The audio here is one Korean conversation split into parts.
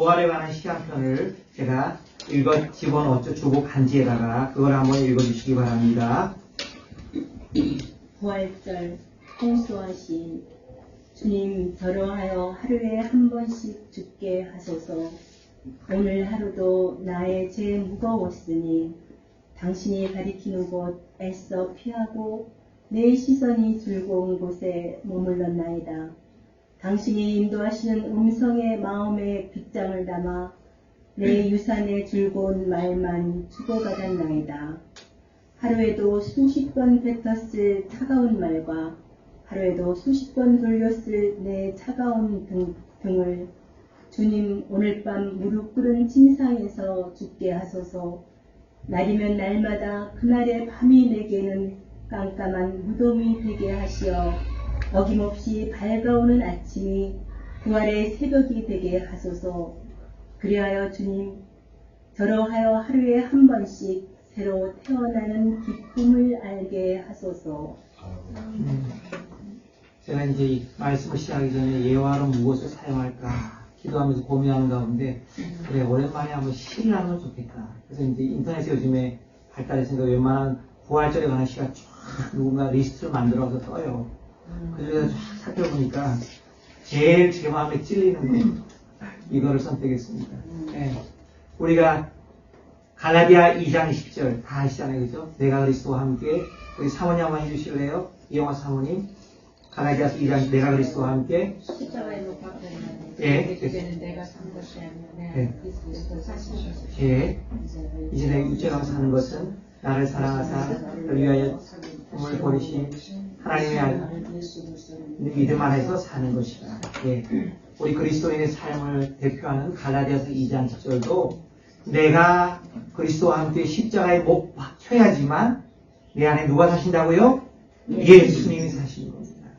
부활에 관한 시간편을 제가 집어넣어 주고 간지에다가 그걸 한번 읽어주시기 바랍니다. 부활절 홍수하신 주님, 저러 하여 하루에 한 번씩 죽게 하소서. 오늘 하루도 나의 죄 무거웠으니 당신이 가리키는 곳 애써 피하고 내 시선이 즐거운 곳에 머물렀나이다. 당신이 인도하시는 음성의 마음에 빗장을 담아 내 유산의 즐거운 말만 주고받았나이다. 하루에도 수십 번 뱉었을 차가운 말과 하루에도 수십 번 돌렸을 내 차가운 등을 주님, 오늘 밤 무릎 꿇은 침상에서 죽게 하소서. 날이면 날마다 그날의 밤이 내게는 깜깜한 무덤이 되게 하시어 어김없이 밝아오는 아침이 부활의 새벽이 되게 하소서. 그리하여 주님, 저러하여 하루에 한 번씩 새로 태어나는 기쁨을 알게 하소서. 제가 이제 이 말씀을 시작하기 전에 예화로 무엇을 사용할까 기도하면서 고민하는 가운데, 그래, 오랜만에 한번 시를 하면 좋겠다. 그래서 이제 인터넷에 요즘에 발달했으니까 웬만한 부활절에 관한 시가 쫙 누군가 리스트를 만들어서 떠요. 그래서 쫙 살펴보니까 제일 제 마음에 찔리는 거 이거를 선택했습니다. 네. 우리가 갈라디아 2장 10절 다 아시잖아요, 그죠? 내가 그리스도와 함께. 우리 사모님 한번 해주실래요? 이영화 사모님. 갈라디아서 2장 내가 그리스도와 함께. 십자가에 못 박혔는데 예. 이제는 내가 산 것이 아니라 내가 예. 그리스도께서 사신 것이. 예. 이제 내가 육체가 사는 것은 나를 사랑하사 나를 위하여 몸을 버리신 하나님의 믿음 안에서 사는 것이다. 예. 우리 그리스도인의 삶을 대표하는 갈라디아서 2장 10절도 내가 그리스도와 함께 십자가에 못 박혀야지만 내 안에 누가 사신다고요? 예수님이 사시는 겁니다.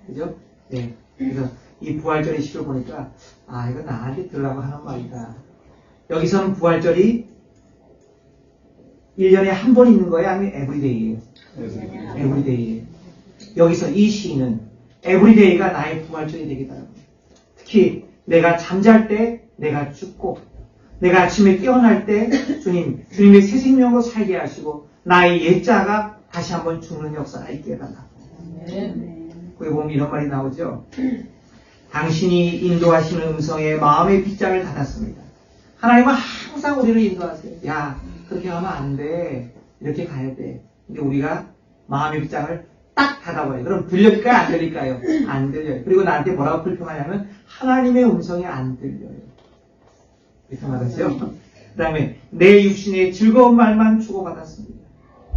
그죠? 네. 그래서 이 부활절의 시를 보니까 이거 나한테 들으라고 하는 말이다. 여기서는 부활절이 1년에 한 번 있는 거예요? 아니면 에브리데이예요? 에브리데이예요. 여기서 이 시는 에브리데이가 나의 부활절이 되겠다. 특히 내가 잠잘 때 내가 죽고 내가 아침에 깨어날 때 주님의 새 생명으로 살게 하시고 나의 옛자가 다시 한번 죽는 역사가 있게 해달라고. 거기 보면 이런 말이 나오죠. 당신이 인도하시는 음성에 마음의 빗장을 닫았습니다. 하나님은 항상 우리를 인도하세요. 야, 그렇게 하면 안 돼. 이렇게 가야 돼. 근데 우리가 마음의 빗장을 딱 닫아버려요. 그럼 들릴까요? 안 들릴까요? 안 들려요. 그리고 나한테 뭐라고 불평하냐면 하나님의 음성이 안 들려요. 이렇게 말하죠. 그 다음에 내 육신의 즐거운 말만 주고받았습니다.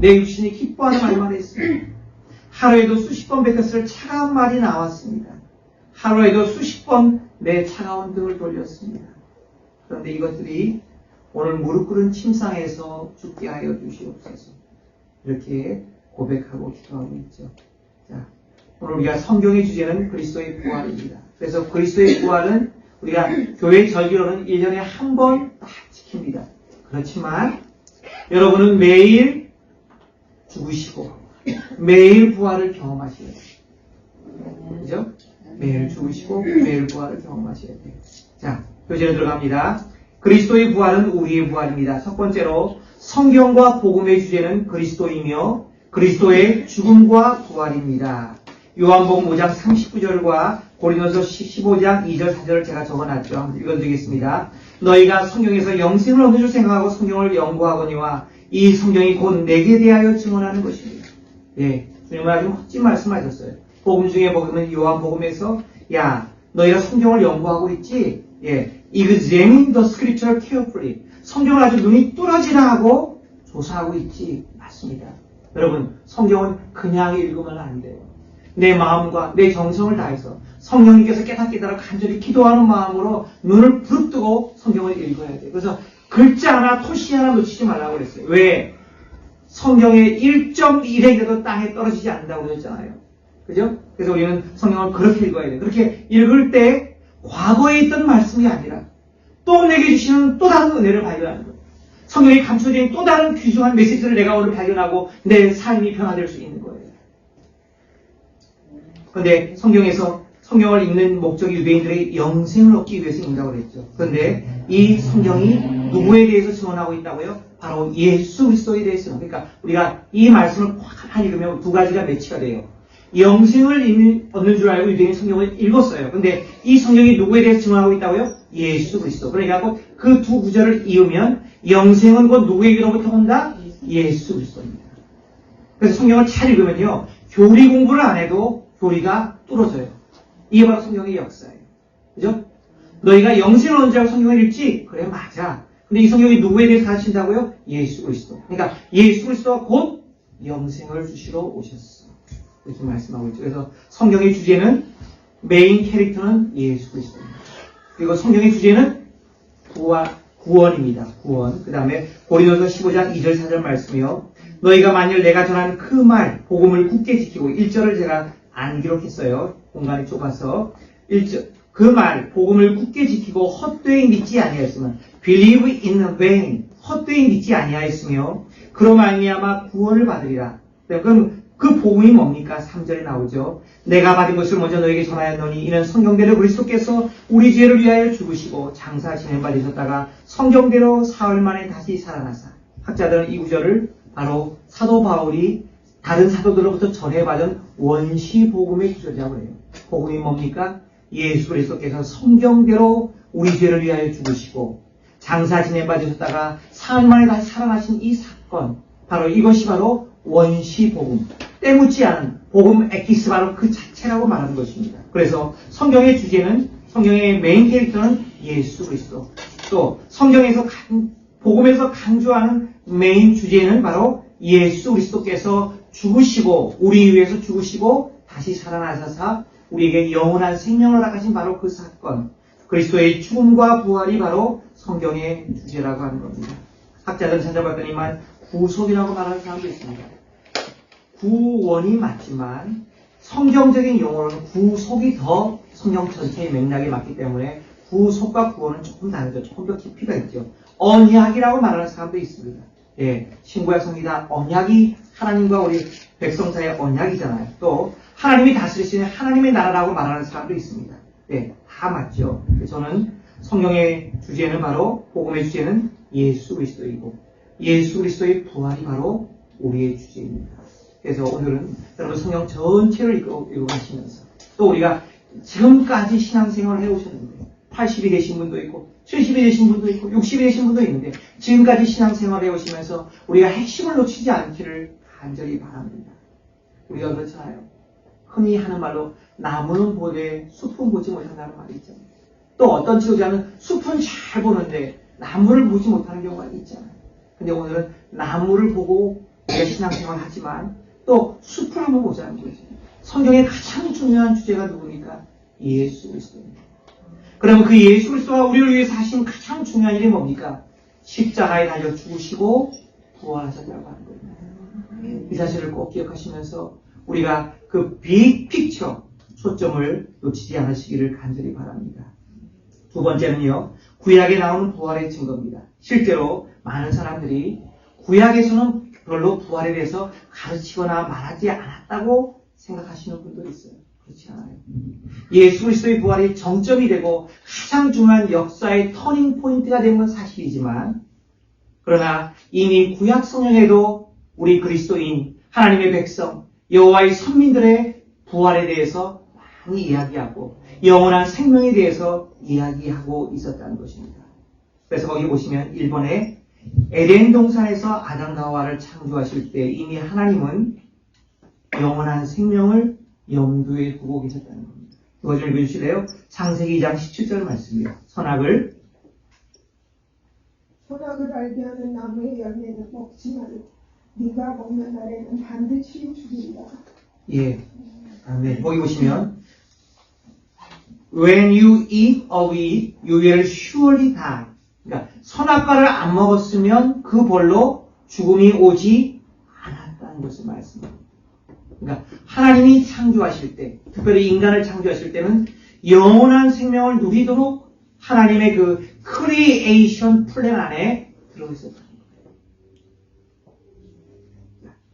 내 육신이 기뻐하는 말만 했습니다. 하루에도 수십 번 뱉었을 차가운 말이 나왔습니다. 하루에도 수십 번 내 차가운 등을 돌렸습니다. 그런데 이것들이 오늘 무릎 꿇은 침상에서 죽게 하여 주시옵소서. 이렇게 고백하고 기도하고 있죠. 자, 오늘 우리가 성경의 주제는 그리스도의 부활입니다. 그래서 그리스도의 부활은 우리가 교회 절기로는 1년에 한 번 딱 지킵니다. 그렇지만 여러분은 매일 죽으시고 매일 부활을 경험하셔야 돼요. 그죠? 매일 죽으시고 매일 부활을 경험하셔야 돼요. 자, 교재로 들어갑니다. 그리스도의 부활은 우리의 부활입니다. 첫 번째로 성경과 복음의 주제는 그리스도이며 그리스도의 죽음과 부활입니다. 요한복음 5장 39절과 고린도서 15장 2절 4절을 제가 적어놨죠. 한번 읽어드리겠습니다. 너희가 성경에서 영생을 얻는 줄 생각하고 성경을 연구하거니와 이 성경이 곧 내게 대하여 증언하는 것입니다. 예, 주님은 아주 멋진 말씀하셨어요. 복음 중에 보면 요한복음에서 야, 너희가 성경을 연구하고 있지? 예, examine the scripture carefully. 성경을 아주 눈이 뚫어지라 하고 조사하고 있지? 맞습니다. 여러분, 성경은 그냥 읽으면 안 돼요. 내 마음과 내 정성을 다해서 성령님께서 깨닫게 따라 간절히 기도하는 마음으로 눈을 부릅뜨고 성경을 읽어야 돼요. 그래서 글자 하나, 토시 하나 놓치지 말라고 그랬어요. 왜? 성경의 1.1핵에도 땅에 떨어지지 않는다고 그랬잖아요. 그죠? 그래서 우리는 성경을 그렇게 읽어야 돼요. 그렇게 읽을 때 과거에 있던 말씀이 아니라 또 내게 주시는 또 다른 은혜를 발견하는 거예요. 성경에 감춰진 또 다른 귀중한 메시지를 내가 오늘 발견하고 내 삶이 변화될 수 있는 거예요. 그런데 성경에서 성경을 읽는 목적이 유대인들의 영생을 얻기 위해서 읽는다고 그랬죠. 그런데 이 성경이 누구에 대해서 증언하고 있다고요? 바로 예수 그리스도에 대해서. 그러니까 우리가 이 말씀을 꽉 읽으면 두 가지가 매치가 돼요. 영생을 얻는 줄 알고 유대인이 성경을 읽었어요. 근데 이 성경이 누구에 대해서 증언하고 있다고요? 예수 그리스도. 그러니까 그 두 구절을 이으면 영생은 곧 누구에게로부터 온다? 예수 그리스도입니다. 그래서 성경을 잘 읽으면요, 교리 공부를 안 해도 교리가 뚫어져요. 이게 바로 성경의 역사예요. 그죠? 너희가 영생을 얻는 줄 알고 성경을 읽지? 그래, 맞아. 근데 이 성경이 누구에 대해서 가르친다고요? 예수 그리스도. 그러니까 예수 그리스도가 곧 영생을 주시러 오셨어. 이렇게 말씀하고 있죠. 그래서 성경의 주제는, 메인 캐릭터는 예수 그리스도입니다. 그리고 성경의 주제는 구원입니다. 구원. 그 다음에 고린도서 15장 2절 4절 말씀이요. 너희가 만일 내가 전한 그 말, 복음을 굳게 지키고 1절을 제가 안 기록했어요. 공간이 좁아서. 1절. 그 말, 복음을 굳게 지키고 헛되이 믿지 아니하였으면, believe in vain, 헛되이 믿지 아니하였으며, 그로 말미암아 구원을 받으리라. 그럼 그 복음이 뭡니까? 3절에 나오죠. 내가 받은 것을 먼저 너에게 전하였노니 이는 성경대로 그리스도께서 우리 죄를 위하여 죽으시고 장사 지낸받으셨다가 성경대로 사흘 만에 다시 살아나사. 학자들은 이 구절을 바로 사도 바울이 다른 사도들로부터 전해받은 원시 복음의 구절이라고 해요. 복음이 뭡니까? 예수 그리스도께서 성경대로 우리 죄를 위하여 죽으시고 장사 지낸받으셨다가 사흘 만에 다시 살아나신 이 사건, 바로 이것이 바로 원시 복음, 때묻지 않은 복음 에키스, 바로 그 자체라고 말하는 것입니다. 그래서 성경의 주제는, 성경의 메인 캐릭터는 예수 그리스도. 또 성경에서 복음에서 강조하는 메인 주제는 바로 예수 그리스도께서 죽으시고 우리 위해서 죽으시고 다시 살아나셔서 우리에게 영원한 생명을 허락하신 바로 그 사건, 그리스도의 죽음과 부활이 바로 성경의 주제라고 하는 겁니다. 학자들은 찾아봤더니만 구속이라고 말하는 사람도 있습니다. 구원이 맞지만 성경적인 용어로는 구속이 더 성경 전체의 맥락에 맞기 때문에 구속과 구원은 조금 다르죠. 조금 더 깊이가 있죠. 언약이라고 말하는 사람도 있습니다. 예, 신구약 성경이다. 언약이 하나님과 우리 백성 사이의 언약이잖아요. 또 하나님이 다스리시는 하나님의 나라라고 말하는 사람도 있습니다. 예, 다 맞죠. 저는 성경의 주제는 바로, 복음의 주제는 예수 그리스도이고 예수 그리스도의 부활이 바로 우리의 주제입니다. 그래서 오늘은 여러분 성경 전체를 읽어가시면서 또 우리가 지금까지 신앙생활을 해오셨는데 80이 되신 분도 있고 70이 되신 분도 있고 60이 되신 분도 있는데 지금까지 신앙생활을 해오시면서 우리가 핵심을 놓치지 않기를 간절히 바랍니다. 우리가 그렇잖아요. 흔히 하는 말로 나무는 보되 숲은 보지 못한다는 말이 있잖아요. 또 어떤 지도자는 숲은 잘 보는데 나무를 보지 못하는 경우가 있잖아요. 근데 오늘은 나무를 보고 우리가 신앙생활을 하지만 또 숲을 한번 보자는 거죠. 성경의 가장 중요한 주제가 누굽니까? 예수 그리스도입니다. 그러면 그 예수 그리스도가 우리를 위해서 하신 가장 중요한 일이 뭡니까? 십자가에 달려 죽으시고 부활하셨다고 하는 거예요. 이 사실을 꼭 기억하시면서 우리가 그 빅 픽처 초점을 놓치지 않으시기를 간절히 바랍니다. 두 번째는요, 구약에 나오는 부활의 증거입니다. 실제로 많은 사람들이 구약에서는 별로 부활에 대해서 가르치거나 말하지 않았다고 생각하시는 분도 있어요. 그렇지 않아요. 예수 그리스도의 부활이 정점이 되고 가장 중요한 역사의 터닝 포인트가 된 건 사실이지만, 그러나 이미 구약 성경에도 우리 그리스도인, 하나님의 백성, 여호와의 선민들의 부활에 대해서 많이 이야기하고 영원한 생명에 대해서 이야기하고 있었다는 것입니다. 그래서 거기 보시면 1번에 에덴 동산에서 아담과 하와를 창조하실 때 이미 하나님은 영원한 생명을 염두에 두고 계셨다는 겁니다. 이거 좀 읽어주실래요? 창세기 2장 17절 말씀이에요. 선악을 알게 하는 나무의 열매는 먹지 말고 네가 먹는 날에는 반드시 죽으리라. 예, 아멘. 거기 보시면 When you eat of it, you will surely die. 그러니까 선악과를 안 먹었으면 그 벌로 죽음이 오지 않았다는 것을 말씀합니다. 그러니까 하나님이 창조하실 때, 특별히 인간을 창조하실 때는 영원한 생명을 누리도록 하나님의 그 크리에이션 플랜 안에 들어있었다는 거예요.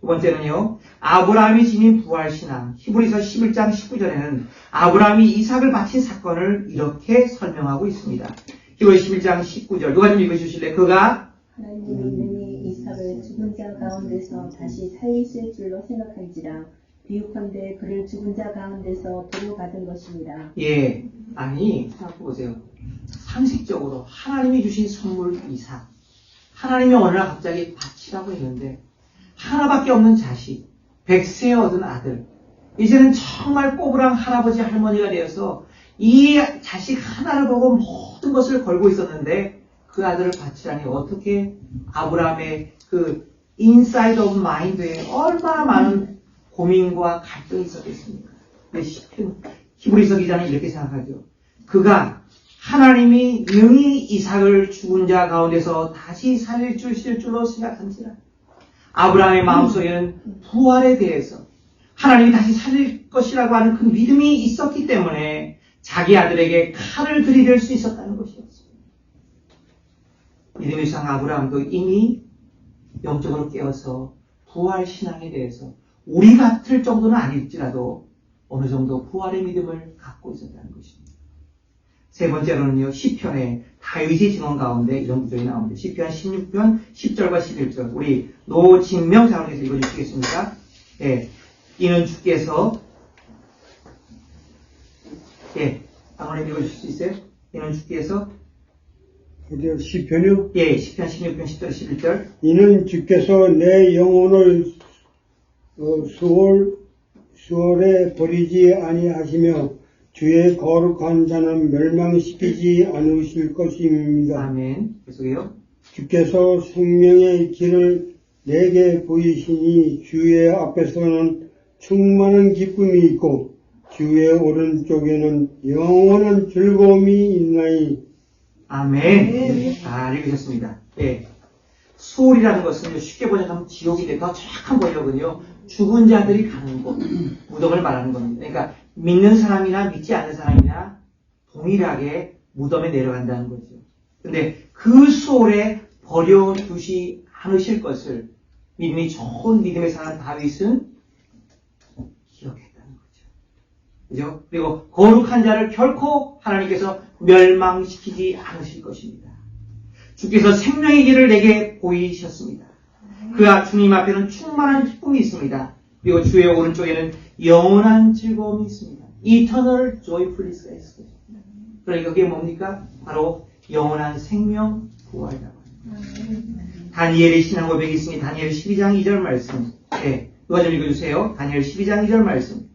두 번째는요, 아브라함이 지닌 부활신앙. 히브리서 11장 19절에는 아브라함이 이삭을 바친 사건을 이렇게 설명하고 있습니다. 히브리 11장 19절. 누가 좀 읽어주실래요? 그가 하나님이 능히 이삭을 죽은 자 가운데서 다시 살리실 줄로 생각한지라 비유컨대 그를 죽은 자 가운데서 도로 받은 것입니다. 예, 아니 보세요. 상식적으로 하나님이 주신 선물 이삭, 하나님이 어느 날 갑자기 바치라고 했는데 하나밖에 없는 자식, 100세 얻은 아들, 이제는 정말 꼬부랑 할아버지 할머니가 되어서 이 자식 하나를 보고 모든 것을 걸고 있었는데 그 아들을 바치라니 어떻게 아브라함의 그 인사이드 오브 마인드에 얼마나 많은 고민과 갈등이 있었겠습니까? 히브리서 기자는 이렇게 생각하죠. 그가 하나님이 능히 이삭을 죽은 자 가운데서 다시 살릴 줄로 생각한지라. 아브라함의 마음속에는 부활에 대해서 하나님이 다시 살릴 것이라고 하는 그 믿음이 있었기 때문에 자기 아들에게 칼을 들이댈 수 있었다는 것이었어요. 믿음의 상 아브라함도 이미 영적으로 깨어서 부활 신앙에 대해서 우리 같을 정도는 아닐지라도 어느 정도 부활의 믿음을 갖고 있었다는 것입니다. 세 번째로는요, 시편의 다윗의 증언 가운데 이런 구절이 나옵니다. 시편 16편 10절과 11절. 우리 노진명 장로께서 읽어주시겠습니까? 예. 이는 주께서, 예. 장로님 읽어주실 수 있어요? 이는 주께서, 어디요? 시편이요? 예. 시편 16편 10절 11절. 이는 주께서 내 영혼을 수월에 버리지 아니하시며 주의 거룩한 자는 멸망시키지 않으실 것입니다. 아멘. 계속해요. 주께서 생명의 길을 내게 보이시니 주의 앞에서는 충만한 기쁨이 있고 주의 오른쪽에는 영원한 즐거움이 있나니. 아멘. 잘 읽으셨습니다. 예. 수월이라는 것은 쉽게 번역하면 지옥인데 더 정확한 번역은요, 죽은 자들이 가는 곳, 무덤을 말하는 겁니다. 그러니까 믿는 사람이나 믿지 않는 사람이나 동일하게 무덤에 내려간다는 거죠. 근데 그 수월에 버려두지 않으실 것을 믿음이 좋은 믿음에 사는 다윗은 기억했다는 거죠. 그죠? 그리고 거룩한 자를 결코 하나님께서 멸망시키지 않으실 것입니다. 주께서 생명의 길을 내게 보이셨습니다. 그가 주님 앞에는 충만한 기쁨이 있습니다. 그리고 주의 오른쪽에는 영원한 즐거움이 있습니다. Eternal joyfulness가 있습니다. 그러니까 그게 뭡니까? 바로 영원한 생명 부활이라고 합니다. 다니엘의 신앙 고백이 있으니 다니엘 12장 2절 말씀. 네, 누가 좀 읽어주세요. 다니엘 12장 2절 말씀.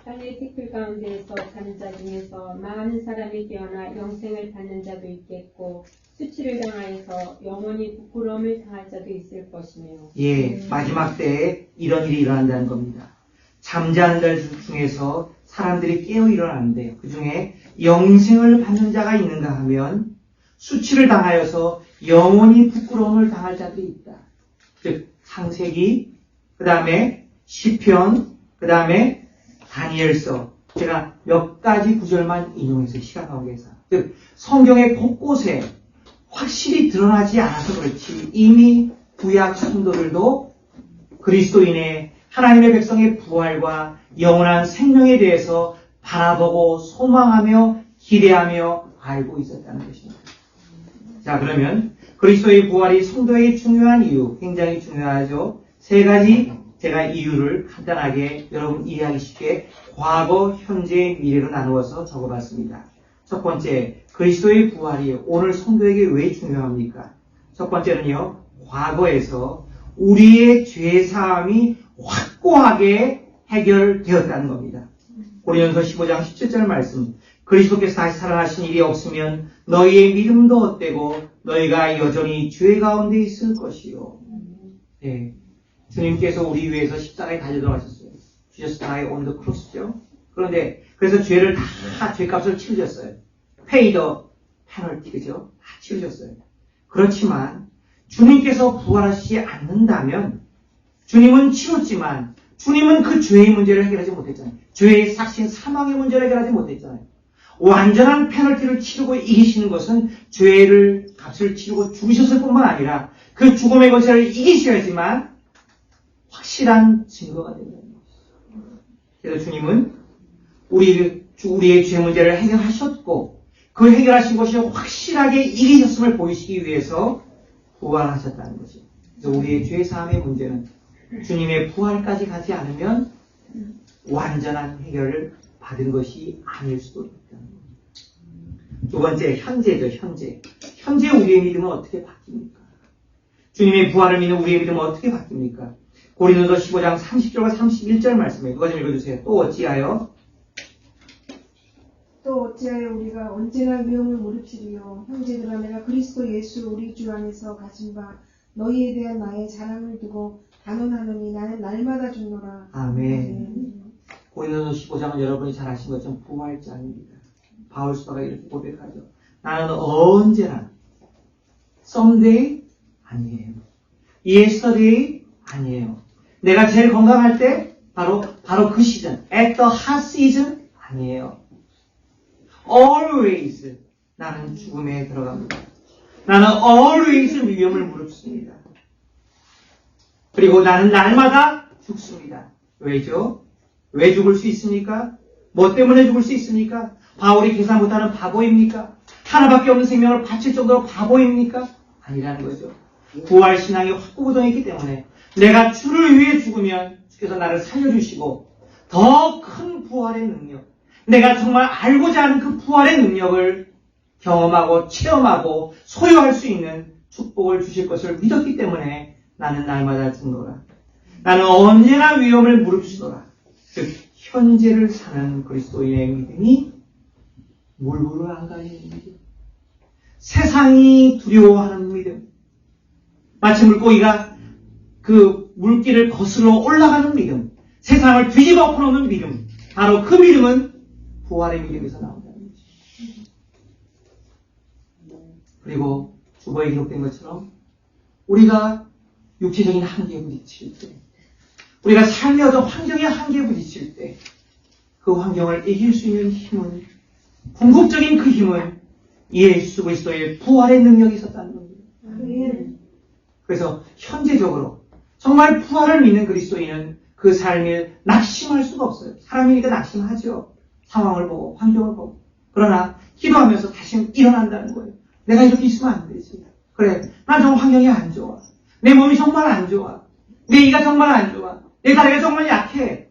땅의 티끌 가운데에서 자는 자 중에서 많은 사람이 깨어나 영생을 받는 자도 있겠고 수치를 당하여서 영원히 부끄러움을 당할 자도 있을 것이며. 예, 마지막 때에 이런 일이 일어난다는 겁니다. 잠자는 자 중에서 사람들이 깨어 일어나는데요. 그 중에 영생을 받는 자가 있는가 하면 수치를 당하여서 영원히 부끄러움을 당할 자들이 있다. 즉 창세기, 그 다음에 시편, 그 다음에 다니엘서, 제가 몇 가지 구절만 인용해서 시간 관계상, 즉 성경의 곳곳에 확실히 드러나지 않아서 그렇지 이미 구약 성도들도 그리스도인의 하나님의 백성의 부활과 영원한 생명에 대해서 바라보고 소망하며 기대하며 알고 있었다는 것입니다. 자, 그러면 그리스도의 부활이 성도에게 중요한 이유, 굉장히 중요하죠. 세 가지 제가 이유를 간단하게 여러분 이해하기 쉽게 과거, 현재, 미래로 나누어서 적어봤습니다. 첫 번째, 그리스도의 부활이 오늘 성도에게 왜 중요합니까? 첫 번째는요, 과거에서 우리의 죄사함이 확고하게 해결되었다는 겁니다. 고린도서 15장 17절 말씀. 그리스도께서 다시 살아나신 일이 없으면 너희의 믿음도 헛되고 너희가 여전히 죄 가운데 있을 것이요. 네. 주님께서 우리 위해서 십자가에 달려 들어가셨어요. Jesus died on the cross죠. 그런데 그래서 죄를 다 죄값을 치르셨어요. Pay the penalty, 그죠? 다 치르셨어요. 그렇지만 주님께서 부활하시지 않는다면 주님은 치렀지만 주님은 그 죄의 문제를 해결하지 못했잖아요. 죄의 삭신 사망의 문제를 해결하지 못했잖아요. 완전한 페널티를 치르고 이기시는 것은 죄를 값을 치르고 죽으셨을 뿐만 아니라 그 죽음의 권세를 이기셔야지만 확실한 증거가 된다는 것이죠. 그래서 주님은 우리의 죄 문제를 해결하셨고 그 해결하신 것이 확실하게 이기셨음을 보이시기 위해서 부활하셨다는 거죠. 그래서 우리의 죄 사함의 문제는 주님의 부활까지 가지 않으면 완전한 해결을 받은 것이 아닐 수도 있다는 거죠. 두 번째, 현재죠. 현재 우리의 믿음은 어떻게 바뀝니까? 주님의 부활을 믿는 우리의 믿음은 어떻게 바뀝니까? 고린도서 15장 30절과 31절 말씀에 누가 좀 읽어주세요. 또 어찌하여 우리가 언제나 위험을 무릅쓰리요. 형제들아, 내가 그리스도 예수 우리 주 안에서 가진 바 너희에 대한 나의 자랑을 두고 단언하노니 나는 날마다 죽노라. 아멘. 고린도서 15장은 여러분이 잘 아시는 것처럼 부활장입니다. 바울서가 이렇게 고백하죠. 나는 언제나 someday 아니에요. yesterday 아니에요. 내가 제일 건강할 때 바로 그 시즌, at the hot season 아니에요. always 나는 죽음에 들어갑니다. 나는 always 위험을 무릅쓰니다. 그리고 나는 날마다 죽습니다. 왜죠? 왜 죽을 수 있습니까? 뭐 때문에 죽을 수 있습니까? 바울이 계산 못하는 바보입니까? 하나밖에 없는 생명을 바칠 정도로 바보입니까? 아니라는 거죠. 부활 신앙이 확고부동했기 때문에 내가 주를 위해 죽으면 주께서 나를 살려주시고 더 큰 부활의 능력, 내가 정말 알고자 하는 그 부활의 능력을 경험하고 체험하고 소유할 수 있는 축복을 주실 것을 믿었기 때문에 나는 날마다 죽노라. 나는 언제나 위험을 무릅쓰노라. 즉 현재를 사는 그리스도인의 믿음이 물불을 안 가리는 믿음, 세상이 두려워하는 믿음, 마치 물고기가 그 물길을 거슬러 올라가는 믿음, 세상을 뒤집어 엎어놓는 믿음, 바로 그 믿음은 부활의 믿음에서 나온다는 거죠. 그리고 주보에 기록된 것처럼 우리가 육체적인 한계에 부딪힐 때, 우리가 삶의 어떤 환경의 한계에 부딪힐 때 그 환경을 이길 수 있는 힘은, 궁극적인 그 힘은 예수 그리스도의 부활의 능력이 있었다는 겁니다. 그래서 현재적으로 정말 부활을 믿는 그리스도인은 그 삶을 낙심할 수가 없어요. 사람이니까 낙심하죠. 상황을 보고 환경을 보고. 그러나 기도하면서 다시 일어난다는 거예요. 내가 이렇게 있으면 안 되지. 그래, 난 정말 환경이 안 좋아. 내 몸이 정말 안 좋아. 내 이가 정말 안 좋아. 내 다리가 정말 약해.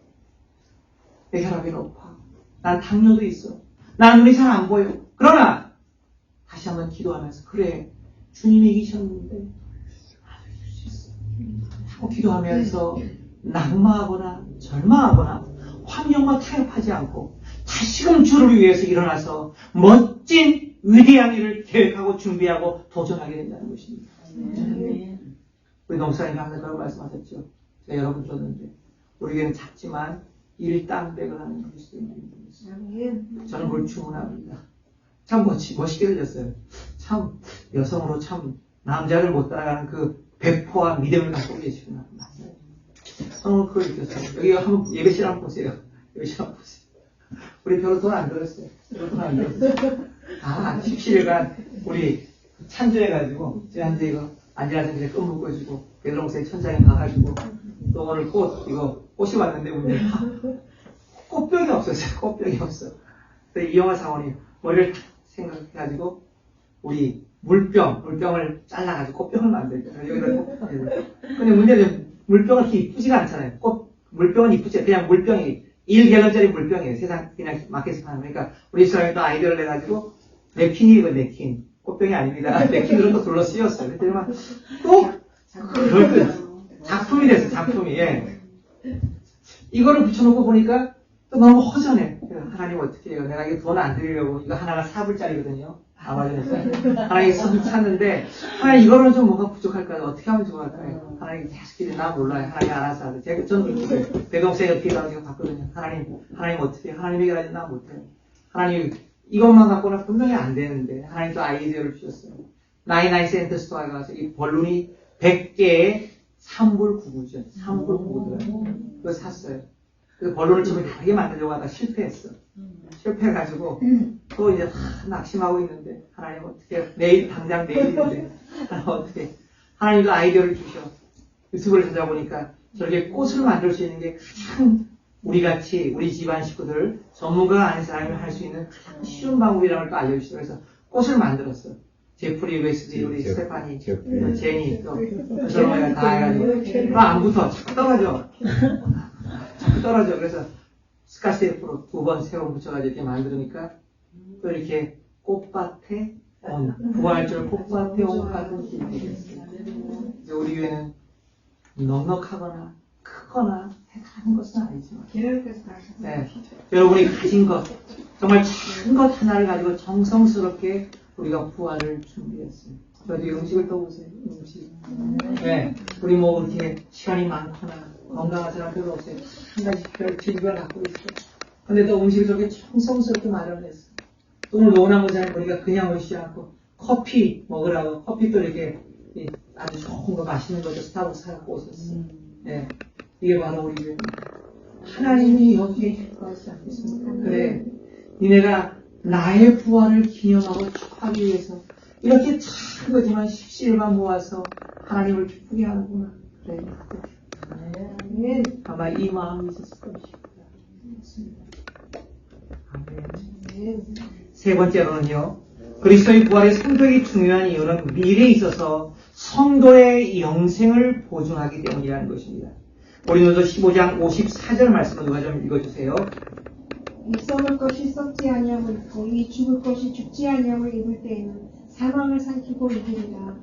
내 혈압이 높아. 난 당뇨도 있어. 난 눈이 잘 안 보여. 그러나 다시 한번 기도하면서 그래, 주님이 이기셨는데 나도 이길 수 있어 하고 기도하면서 낙마하거나 절망하거나 환경과 타협하지 않고 다시금 주를 위해서 일어나서 멋진 위대한 일을 계획하고 준비하고 도전하게 된다는 것입니다. 우리 농사님이 항상 그런 말씀하셨죠. 제가 여러분 들었는데 우리에게는 작지만 일당백을 하는 그리스도인입니다. 저는 그걸 주문합니다. 참 멋있게 들렸어요. 참 여성으로 참 남자를 못 따라가는 그 배포와 믿음을 갖고 계시구나. 맞아요. 저는 그걸 느꼈어요. 여기 한번 예배실 한번 보세요. 예배실 한번 보세요. 우리 별로 돈 안 들었어요. 아, 17일간 우리 찬조해가지고 지난주에 이거 안지라서 그냥 끈 묶어주고 베드로목사의 천장에 가가지고 또 오늘 꽃이 왔는데 문제가 꽃병이 없었어요. 꽃병이 없어. 그래서 이영화 사원이 머리를 탁 생각해가지고 우리 물병을 잘라가지고 꽃병을 만들죠. 여기다 꽃병을. 근데 문제는 물병은 그렇게 이쁘지가 않잖아요. 물병은 이쁘지 그냥 물병이 1갤런짜리 물병이에요. 세상 그냥 마켓에서 파는. 그러니까 우리 사람이 또 아이디어를 내가지고 냅킨이에요. 냅킨. 꽃병이 아닙니다. 냅킨으로 또 둘러 씌웠어요. 그랬더니 또 작품이 됐어요. 작품이. 예. 이거를 붙여놓고 보니까 또 너무 허전해. 하나님 어떻게 해요? 내가 이거 돈 안 드리려고 이거 하나가 4불짜리거든요. 아마존에서. 하나님 선을 샀는데 하나님 이거는 좀 뭔가 부족할까요? 어떻게 하면 좋을까요? 하나님 계속 나 몰라요. 하나님 알아서 하세요. 저는 그렇게 배동생이 어떻게 가는 거 봤거든요. 하나님 어떻게 해요? 하나님 해결하지 나 못해요. 하나님 이것만 갖고는 분명히 안 되는데 하나님도 아이디어를 주셨어요. 99센트 스토어에 가서 이 벌룬이 100개에 3불 9구죠. 3불 9구더라고요. 그거 샀어요. 그래서 벌룬을 좀 다르게 만들려고 하다가 실패했어. 실패해가지고 또 이제 낙심하고 있는데 하나님 어떻게 당장 내일인데 하나님 어떻게 하나님도 아이디어를 주셔. 유튜브를 찾아보니까 저렇게 꽃을 만들 수 있는 게 가장 우리같이 우리 집안 식구들 전문가가 아닌 사람이 할 수 있는 가장 쉬운 방법이라는 걸 또 알려주시고 그래서 꽃을 만들었어요. 제프리 웨스리, 우리 스테파니, 제니, 또 그래서 다 해가지고 안 붙어. 자꾸 떨어져. 자꾸 떨어져. 그래서 스카스테이프로 2번, 3번 붙여가지고 이렇게 만들으니까 또 이렇게 꽃밭에 부활절 꽃밭에 온 같은 기분이 됐어요. 이제 우리 교회는 넉넉하거나 크거나 대단한 것은 아니지만 계란께서 다 네. 여러분이 가진 것 정말 작은 것 하나를 가지고 정성스럽게 우리가 부활을 준비했어요. 저도 음식을 떠보세요. 음식. 네. 우리 뭐 이렇게 시간이 많거나 건강한 사람 별로 없어요. 한 가지 별 질병을 갖고 있어요. 근데 또 음식을 저렇게 정성스럽게 마련했어요. 또 오늘 노원한 모자를 보니까 그냥 오시지 않고 커피 먹으라고 커피 또 이렇게 아주 좋은 거 맛있는 것도 스타벅스 사갖고 오셨어요. 네. 이게 바로 우리 교회입니다. 하나님이 여기에 있을 것이 않겠습니까? 그래. 니네가 나의 부활을 기념하고 축하하기 위해서 이렇게 작은 거지만 십시일반 모아서 하나님을 기쁘게 하는구나. 그래. 아멘. 아마 이 마음이 있었을 것입니다. 아멘. 세 번째로는요. 그리스도의 부활의 성격이 중요한 이유는 미래에 있어서 성도의 영생을 보증하기 때문이라는 것입니다. 고린도서 15장 54절 말씀을 누가 좀 읽어주세요. 이 썩을 것이 썩지 아니함을 입고 이 죽을 것이 죽지 아니함을 입을 때에는 사망을 삼키고 이기리라.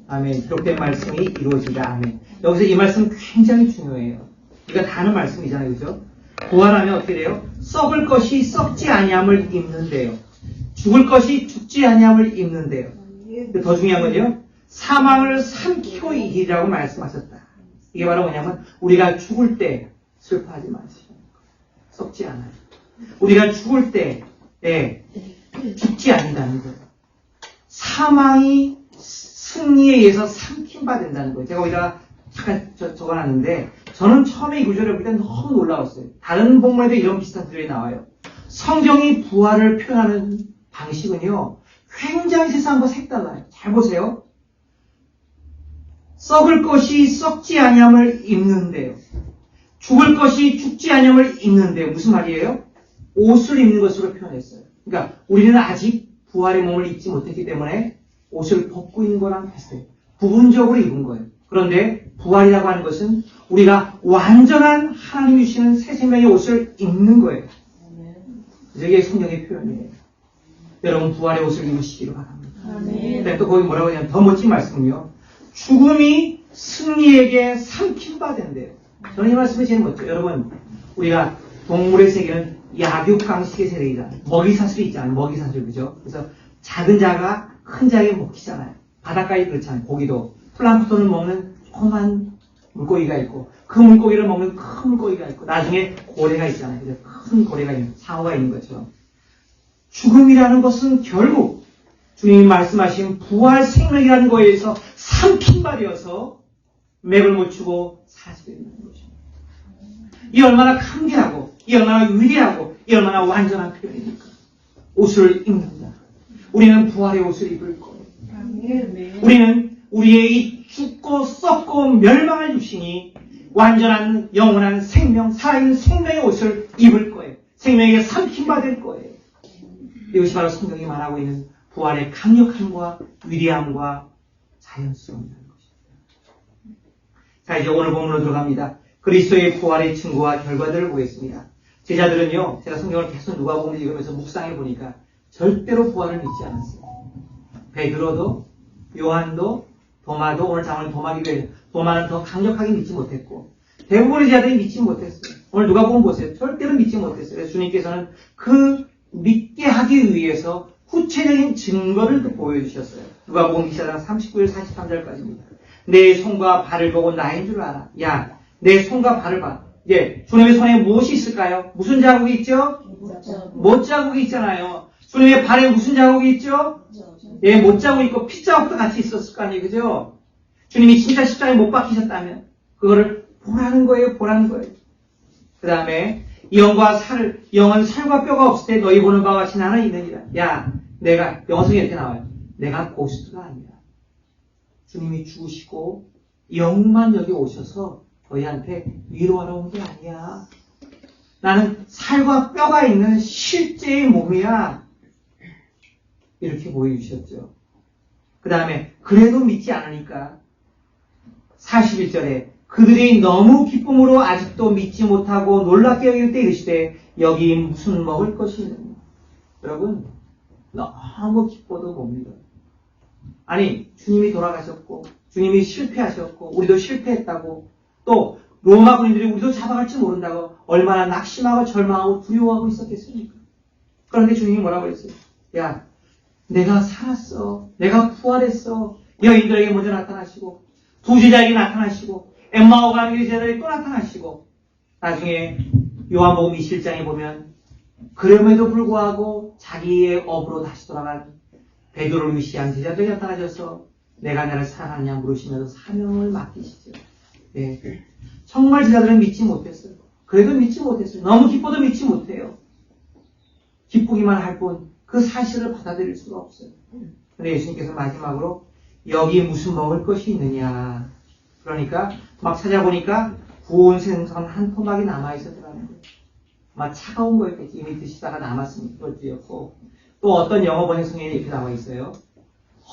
아멘. 기록된 말씀이 이루어지다. 아멘. 여기서 이 말씀 굉장히 중요해요. 우리가 다 아는 말씀이잖아요. 그죠? 부활하면 어떻게 돼요? 썩을 것이 썩지 아니함을 입는데요. 죽을 것이 죽지 아니함을 입는데요. 더 중요한 건요. 사망을 삼키고 이기라고 말씀하셨다. 이게 바로 뭐냐면 우리가 죽을 때 슬퍼하지 마시고 썩지 않아요. 우리가 죽을 때 죽지 않는다는 거예요. 사망이 승리에 의해서 삼킴바 된다는 거예요. 제가 여기다가 잠깐 적어놨는데 저는 처음에 이 구절을 볼 때 너무 놀라웠어요. 다른 복음에도 이런 비슷한 구절이 나와요. 성경이 부활을 표현하는 방식은요. 굉장히 세상과 색달라요. 잘 보세요. 썩을 것이 썩지 아니함을 입는데요. 죽을 것이 죽지 아니함을 입는데요. 무슨 말이에요? 옷을 입는 것으로 표현했어요. 그러니까 우리는 아직 부활의 몸을 입지 못했기 때문에 옷을 벗고 있는 거랑 비슷해요. 부분적으로 입은 거예요. 그런데 부활이라고 하는 것은 우리가 완전한 하나님이 주시는 새 생명의 옷을 입는 거예요. 이게 성경의 표현이에요. 여러분 부활의 옷을 입으시기를 바랍니다. 근데 또 거기 뭐라고 하냐면 더 멋진 말씀은요. 죽음이 승리에게 삼킴바 된대요. 저는 이 말씀이 제일 멋져요. 여러분 우리가 동물의 세계는 약육강식의 세계이다. 먹이사슬이 있잖아요. 먹이사슬 그죠? 그래서 작은 자가 큰 자에게 먹히잖아요. 바닷가에 그렇잖아요. 고기도 플랑크톤을 먹는 조그만 물고기가 있고 그 물고기를 먹는 큰 물고기가 있고 나중에 고래가 있잖아요. 그래서 큰 고래가 있는 상어가 있는 것처럼 죽음이라는 것은 결국 주님이 말씀하신 부활 생명이라는 거에서 삼킨발이어서 맥을 못 추고 사시게 되는 것입니다. 이 얼마나 강대하고 이 얼마나 위대하고 이 얼마나 완전한 표현입니까? 옷을 입는다. 우리는 부활의 옷을 입을 거예요. 우리는 우리의 이 죽고 썩고 멸망할 육신이 완전한 영원한 생명, 살아있는 생명의 옷을 입을 거예요. 생명에게 삼킴받을 거예요. 이것이 바로 성경이 말하고 있는 부활의 강력함과 위대함과 자연스러움이라는 것입니다. 자, 이제 오늘 본문으로 들어갑니다. 그리스도의 부활의 증거와 결과들을 보겠습니다. 제자들은요, 제가 성경을 계속 누가복음을 읽으면서 묵상해 보니까 절대로 부활을 믿지 않았어요. 베드로도, 요한도, 도마도, 오늘 장로는 도마기도 도마는 더 강력하게 믿지 못했고, 대부분의 제자들이 믿지 못했어요. 오늘 누가복음 보세요. 절대로 믿지 못했어요. 그래서 주님께서는 그 믿게 하기 위해서 구체적인 증거를 또 보여주셨어요. 누가복음 2장 39절 43절까지입니다. 내 손과 발을 보고 나인 줄 알아. 야, 내 손과 발을 봐. 예, 주님의 손에 무엇이 있을까요? 무슨 자국이 있죠? 못 자국이 있잖아요. 주님의 발에 무슨 자국이 있죠? 예, 못 자국 있고 피 자국도 같이 있었을 거 아니에요, 그죠? 주님이 진짜 십자가에 못 박히셨다면 그거를 보라는 거예요, 보라는 거예요. 그 다음에 영은 살과 뼈가 없을 때 너희 보는 바와 같이 나는 있느니라. 야, 내가 영어성에 이렇게 나와요. 내가 고스트가 아니라 주님이 죽으시고 영만 여기 오셔서 너희한테 위로하러 온 게 아니야. 나는 살과 뼈가 있는 실제의 몸이야. 이렇게 보여주셨죠. 그 다음에 그래도 믿지 않으니까 41절에 그들이 너무 기쁨으로 아직도 믿지 못하고 놀랍게 여길 때 이르시되 여기 무슨 먹을 것이 있느냐. 여러분 너무 기뻐도 뭡니다. 아니 주님이 돌아가셨고 주님이 실패하셨고 우리도 실패했다고 또 로마 군인들이 우리도 잡아갈지 모른다고 얼마나 낙심하고 절망하고 두려워하고 있었겠습니까? 그런데 주님이 뭐라고 했어요? 야 내가 살았어. 내가 부활했어. 여인들에게 먼저 나타나시고 두 제자에게 나타나시고 엠마오 가는 길 제자들에게 또 나타나시고 나중에 요한복음 27장에 보면 그럼에도 불구하고 자기의 업으로 다시 돌아간 베드로를 위시한 제자들에게 나타나셔서 내가 나를 사랑하느냐 물으시면서 사명을 맡기시죠. 네. 정말 제자들은 믿지 못했어요. 그래도 믿지 못했어요. 너무 기뻐도 믿지 못해요. 기쁘기만 할 뿐 그 사실을 받아들일 수가 없어요. 그런데 예수님께서 마지막으로 여기 무슨 먹을 것이 있느냐. 그러니까 막 찾아보니까 구운 생선 한 토막이 남아있었더라는 거예요. 아마 차가운 거였겠지. 이미 드시다가 남았으니까 그것도였고 또 어떤 영어 번역성에 이렇게 나와 있어요.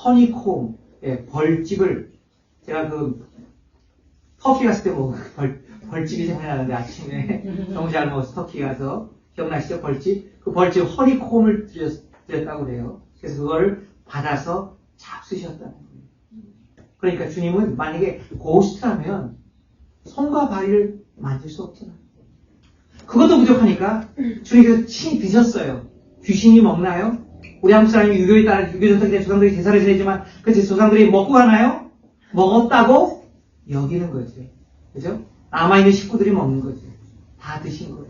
허니콤, 예, 벌집을 제가 그 터키 갔을 때 먹은 벌집이 생각나는데 아침에 너무 잘 먹어서 터키 가서 기억나시죠? 벌집? 그 벌집 허니콤을 드렸다고 그래요. 그래서 그걸 받아서 잡수셨다는 거예요. 그러니까 주님은 만약에 고스트라면 손과 발을 만질 수 없잖아요. 그것도 부족하니까 주님께서 친히 드셨어요. 귀신이 먹나요? 우리 한국 사람이 유교에 따라 유교 전통에 대한 조상들이 제사를 지내지만 그 조상들이 먹고 가나요? 먹었다고 여기는 거죠. 그죠? 남아있는 식구들이 먹는 거죠. 다 드신 거예요.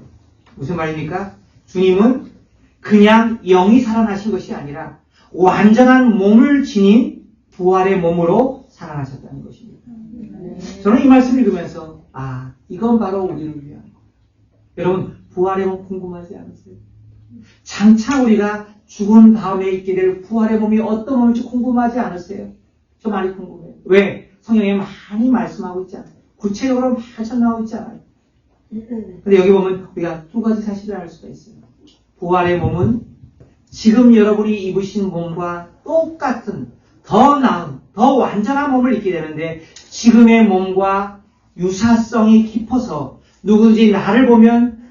무슨 말입니까? 주님은 그냥 영이 살아나신 것이 아니라 완전한 몸을 지닌 부활의 몸으로 살아나셨다는 것입니다. 저는 이 말씀을 읽으면서 이건 바로 우리를 위한 거. 여러분 부활의 몸 궁금하지 않으세요? 장차 우리가 죽은 다음에 있게 될 부활의 몸이 어떤 몸일지 궁금하지 않으세요? 저 많이 궁금해요. 왜? 성경에 많이 말씀하고 있잖아요. 구체적으로 많이 설명하고 있잖아요. 근데 여기 보면 우리가 두 가지 사실을 알 수가 있어요. 부활의 몸은 지금 여러분이 입으신 몸과 똑같은 더 나은, 더 완전한 몸을 입게 되는데 지금의 몸과 유사성이 깊어서 누구든지 나를 보면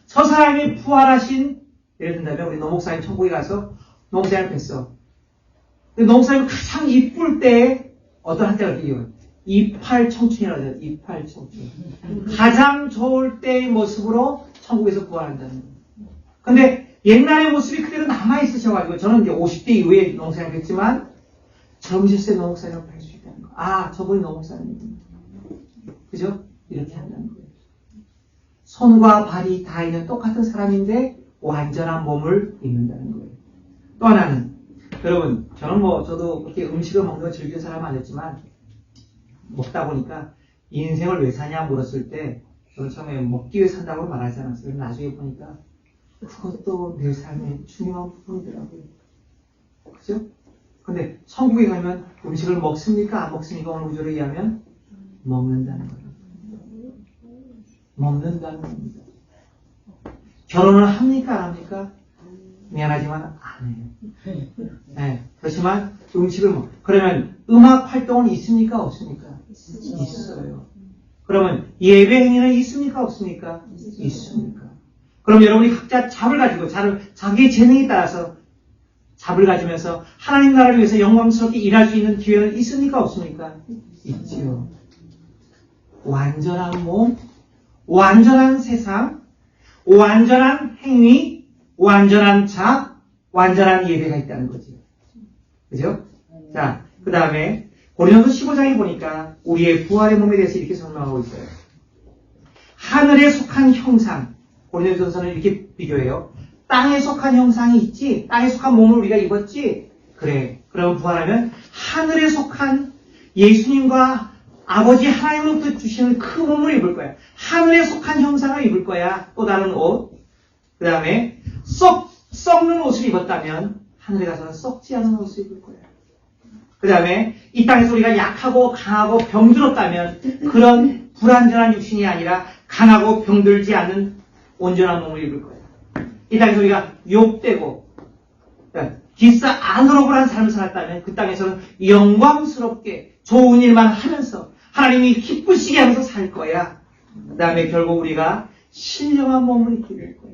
저 사람이 부활하신 예를 든다면 우리 노목사님 천국에 가서 노목사님을 뵀어. 근데 노목사님이 가장 이쁠 때 어떤 한때가 이겨요. 이팔 청춘이라고 해요. 이팔 청춘. 가장 좋을 때의 모습으로 천국에서 부활한다는 거예요. 근데 옛날의 모습이 그대로 남아있으셔가지고 저는 이제 50대 이후에 노목사님을 뵀지만 젊으셨을 때 노목사님을 뵐 수 있다는 거. 저분이 노목사님이군요. 그죠? 이렇게 한다는 거예요. 손과 발이 다 있는 똑같은 사람인데 완전한 몸을 입는다는 거예요. 또 하나는 여러분 저도 그렇게 음식을 먹는 걸 즐기는 사람은 아니었지만 먹다 보니까 인생을 왜 사냐 물었을 때 저는 처음에 먹기 위해 산다고 말하지 않았어요. 나중에 보니까 그것도 내 삶의 중요한 부분이더라고요. 그죠? 근데 천국에 가면 음식을 먹습니까? 안 먹습니까? 오늘 구조를 이해하면 먹는다는 거예요. 먹는다는 겁니다. 결혼을 합니까? 안 합니까? 미안하지만 안 해요. 네, 그렇지만 음식을 그러면 음악 활동은 있습니까? 없습니까? 있어요. 그러면 예배 행위는 있습니까? 없습니까? 있습니까? 그럼 여러분이 각자 잡을 가지고 자기의 재능에 따라서 잡을 가지면서 하나님 나라를 위해서 영광스럽게 일할 수 있는 기회는 있습니까? 없습니까? 있지요. 완전한 몸, 완전한 세상, 완전한 행위, 완전한 완전한 예배가 있다는 거죠. 그죠? 자, 그 다음에 고린도서 15장에 보니까 우리의 부활의 몸에 대해서 이렇게 설명하고 있어요. 하늘에 속한 형상, 고린도서는 이렇게 비교해요. 땅에 속한 형상이 있지? 땅에 속한 몸을 우리가 입었지? 그래. 그럼 부활하면 하늘에 속한 예수님과 아버지 하나님으로부터 주시는 그 몸을 입을 거야. 하늘에 속한 형상을 입을 거야. 또 다른 옷. 그 다음에 썩는 옷을 입었다면 하늘에 가서는 썩지 않은 옷을 입을 거야. 그 다음에 이 땅에서 우리가 약하고 강하고 병들었다면 그런 불완전한 육신이 아니라 강하고 병들지 않는 온전한 몸을 입을 거예요. 이 땅에서 우리가 욕되고 기스 안으로불한 삶을 살았다면 그 땅에서는 영광스럽게 좋은 일만 하면서 하나님이 기쁘시게 하면서 살 거야. 그 다음에 결국 우리가 신령한 몸을 입게 될 거야.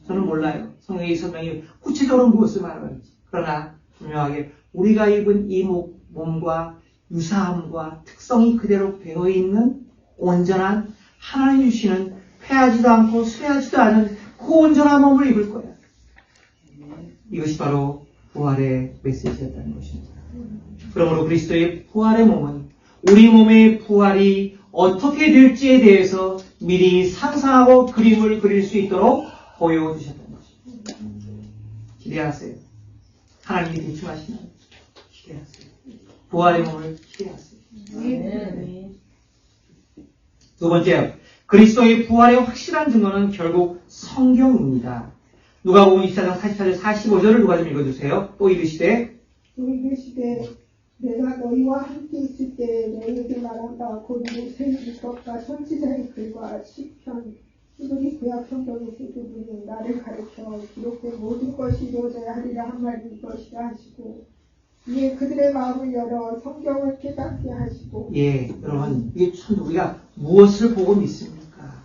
저는 몰라요. 성경의 설명이 구체적으로 무엇을 말하는지. 그러나 분명하게 우리가 입은 이 몸과 유사함과 특성이 그대로 되어있는 온전한 하나님 주시는 패하지도 않고 쇠하지도 않은 그 온전한 몸을 입을 거야. 이것이 바로 부활의 메시지였다는 것입니다. 그러므로 그리스도의 부활의 몸은 우리 몸의 부활이 어떻게 될지에 대해서 미리 상상하고 그림을 그릴 수 있도록 보여주셨다는 것입니다. 기대하세요. 하나님이 대충 하시면 기대하세요. 부활의 몸을 기대하세요. 두 번째, 그리스도의 부활의 확실한 증거는 결국 성경입니다. 누가복음 24장 44절 45절을 누가 좀 읽어주세요. 또 이르시되 또 이르시되 내가 너희와 함께 있을 때 너희에게 말한 바 곧 모세의 율법과 선지자의 글과 시편 히브리 구약 성경에서도 너희 나를 가르쳐 기록된 모든 것이 이루어져야 하리라 한 말이 이것이라 하시고 이에 그들의 마음을 열어 성경을 깨닫게 하시고. 예, 여러분 이게 참 우리가 무엇을 보고 믿습니까?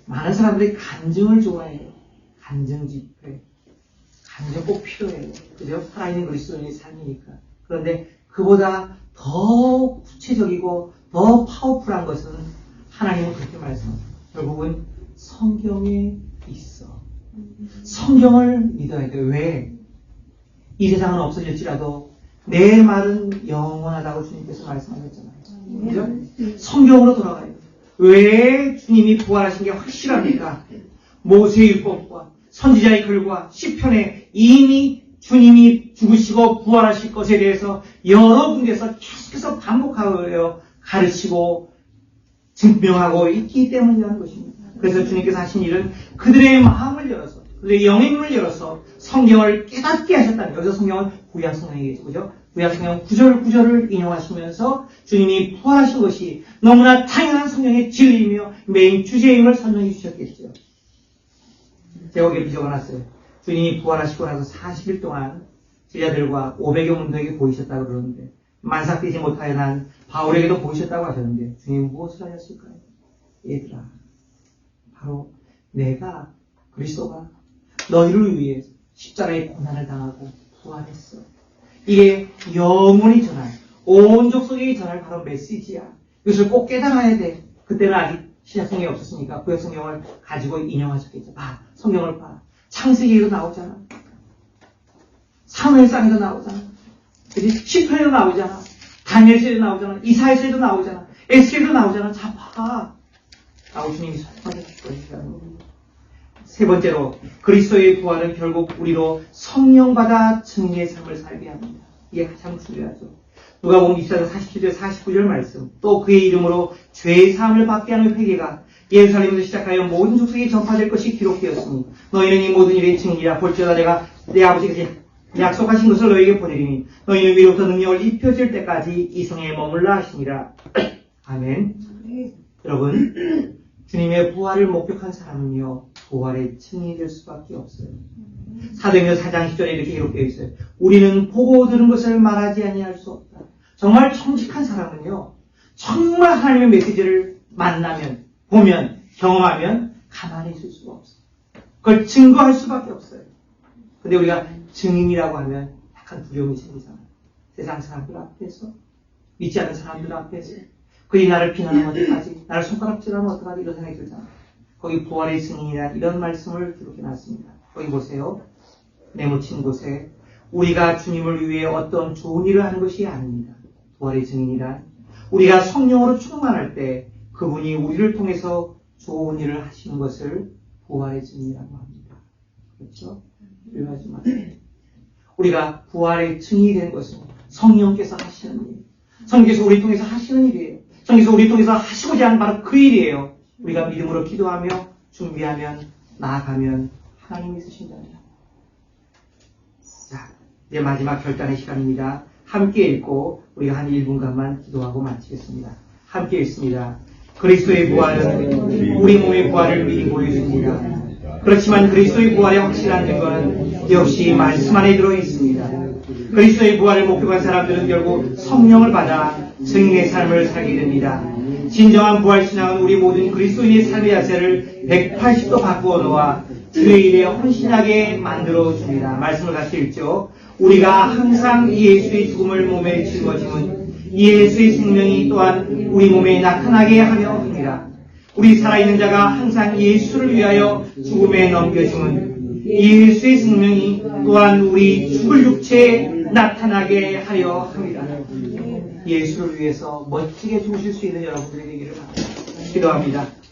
많은 사람들이 간증을 좋아해요. 간증 집회, 간증 꼭 필요해요. 그죠? 살아있는 그리스도인의 삶이니까. 그런데 그보다 더 구체적이고 더 파워풀한 것은 하나님은 그렇게 말씀합니다. 결국은 성경에 있어. 성경을 믿어야 돼. 왜? 이 세상은 없어질지라도 내 말은 영원하다고 주님께서 말씀하셨잖아요. 그죠? 성경으로 돌아가야 돼. 왜 주님이 부활하신 게 확실합니까? 모세의 율법과 선지자의 글과 시편에 이미 주님이 죽으시고 부활하실 것에 대해서 여러 군데서 계속해서 반복하여 가르치고 증명하고 있기 때문이라는 것입니다. 그래서 주님께서 하신 일은 그들의 마음을 열어서 그들의 영의 열어서 성경을 깨닫게 하셨다는 거예요. 여기서 성경은 구약 성경이겠죠. 그죠? 구약 성경 구절을 인용하시면서 주님이 부활하신 것이 너무나 당연한 성경의 진리이며 메인 주제임을 설명해 주셨겠죠. 제가 여기에 적어놨어요. 주님이 부활하시고 나서 40일 동안 제자들과 500여 문도에게 보이셨다고 그러는데 만삭되지 못하여 난 바울에게도 보이셨다고 하셨는데 주님은 무엇을 하셨을까요? 얘들아, 바로 내가 그리스도가 너희를 위해 십자가의 고난을 당하고 부활했어. 이게 영원히 전할, 온 족속에게 전할 바로 메시지야. 이것을 꼭 깨달아야 돼. 그때는 아직 신약성경이 없었으니까 구약 성경을 가지고 인용하셨겠죠. 봐, 성경을 봐. 창세기에도 나오잖아. 사무엘상에도 나오잖아. 그치? 시편에도 나오잖아. 다니엘서에도 나오잖아. 이사야서에도 나오잖아. 에스겔에도 나오잖아. 자, 봐. 라고 주님이 설명하셨다는 겁니다. 세 번째로 그리스도의 부활은 결국 우리로 성령받아 증인의 삶을 살게 합니다. 이게 가장 중요하죠. 누가복음 24장 47절 49절 말씀, 또 그의 이름으로 죄의 사함을 받게 하는 회개가 예루살렘에서 시작하여 모든 족속에 전파될 것이 기록되었으니 너희는 이 모든 일의 증인이라. 볼지어다 내가 내 아버지께서 약속하신 것을 너희에게 보내리니 너희는 위로부터 능력을 입혀질 때까지 이 성에 머물라 하시니라. 아멘. 여러분, 주님의 부활을 목격한 사람은요 부활의 증인이 될 수밖에 없어요. 사도행전 4장 10절에 이렇게 기록되어 있어요. 우리는 보고 들은 것을 말하지 아니할 수 없다. 정말 정직한 사람은요 정말 하나님의 메시지를 만나면, 보면, 경험하면 가만히 있을 수가 없어요. 그걸 증거할 수밖에 없어요. 근데 우리가 증인이라고 하면 약간 두려움이 생기잖아요. 세상 사람들 앞에서, 믿지 않는 사람들 앞에서 그들이 나를 비난하면 어떡하지? 나를 손가락질하면 어떡하지? 이런 생각이 들잖아요. 거기 부활의 증인이라 이런 말씀을 기록해놨습니다. 거기 보세요. 네모친 곳에 우리가 주님을 위해 어떤 좋은 일을 하는 것이 아닙니다. 부활의 증인이란 우리가 성령으로 충만할 때 그분이 우리를 통해서 좋은 일을 하시는 것을 부활의 증인이라고 합니다. 그렇죠? 조용하지 마세요. 우리가 부활의 증인이 된 것은 성령께서 하시는 일, 성령께서 우리 통해서 하시는 일이에요. 성령께서 우리 통해서 하시고자 하는 바로 그 일이에요. 우리가 믿음으로 기도하며 준비하면 나아가면 하나님이 쓰신다면. 자, 이제 마지막 결단의 시간입니다. 함께 읽고 우리가 한 1분간만 기도하고 마치겠습니다. 함께 읽습니다. 그리스도의 부활은 우리 몸의 부활을 미리 보여줍니다. 그렇지만 그리스도의 부활의 확실한 증거는 역시 말씀 안에 들어 있습니다. 그리스도의 부활을 목표한 사람들은 결국 성령을 받아 증인의 삶을 살게 됩니다. 진정한 부활신앙은 우리 모든 그리스도인의 삶의 자세를 180도 바꾸어 놓아 주의 일에 헌신하게 만들어줍니다. 말씀을 같이 읽죠. 우리가 항상 이 예수의 죽음을 몸에 짊어짐은 이 예수의 생명이 또한 우리 몸에 나타나게 하려 합니다. 우리 살아있는 자가 항상 예수를 위하여 죽음에 넘겨짐은 이 예수의 생명이 또한 우리 죽을 육체에 나타나게 하려 합니다. 예수를 위해서 멋지게 죽으실 수 있는 여러분들이 되기를 바랍니다. 기도합니다.